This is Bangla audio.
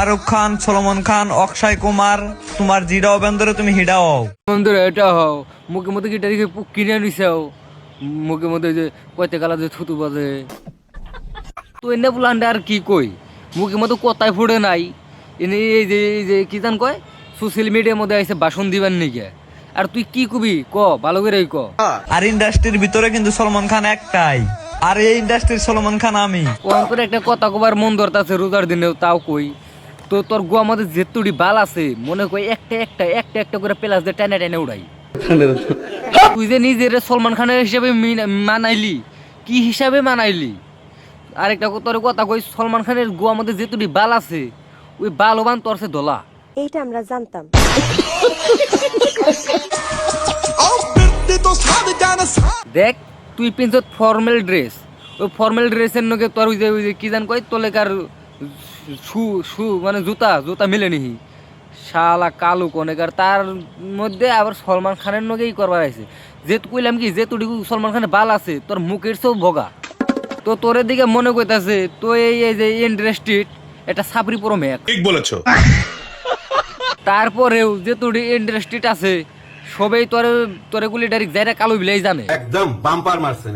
শাহরুখ খান, সলমন খান, অক্ষয় কুমার, তোমার জিডা অবেন্দরে তুমি হিডা হও। বন্ধুরা এটা হও মুখে মধ্যে গিটার কিনে নিছাও, মুখে মধ্যে যে কয়তে গালা যে থুতু বাজে, তো এনে বুলান্ডে আর কি কই, মুখের মধ্যে কথাই ফুটে নাই। এনে এই যে কি জান কয় সোশ্যাল মিডিয়ার মধ্যে আইসে ভাষণ দিবার নিকে, আর তুই কি কবি ক ভালো করে ক। আর ইন্ডাস্ট্রির ভিতরে কিন্তু সলমন খান একটাই, আর এই ইন্ডাস্ট্রির সলমন খান আমি। অন্তরে একটা কথা কবার মন ধরতাছে রোজার দিনেও, তাও কই তো তোর গোয়া মধ্যে যেতুটি বাল আছে মনে কই একটা একটা একটা একটা করে প্লাস দিয়ে টেনে টেনে উড়াই। তুই যে নিজের সলমান খানের হিসাবে মানাইলি, কি হিসাবে মানাইলি? আরেকটা তোর কথা কই, সলমান খানের গোয়া মধ্যে যেতুটি বাল আছে ওই বাল ওবান তোর সে দোলা। এইটা আমরা জানতাম। দেখ তুই পিনছত ফর্মাল ড্রেস, ওই ফর্মাল ড্রেসের নগে তোর ওই যে কি জান কই তোলেকার শু শু মানে জুতা জুতা মিলে নিহি শালা কালু কোনেকার, তার মধ্যে আবার সলমান খানের নগেই করবার আছে। যে কইলাম কি যে তুই সলমান খানের বাল আছে তোর মুখের সব ভোগা, তো তোর দিকে মনে কইতাছে তো এই যে ইন্ডাস্ট্রিট এটা সাবরি পুরো মেক ঠিক বলেছো। তারপরেও যে তোর ইন্ডাস্ট্রিট আছে সবাই তোরে তোরে গুলি ডাইরেক্ট যাইরা কালো বিলাই জানে। একদম বাম্পার মারছেন।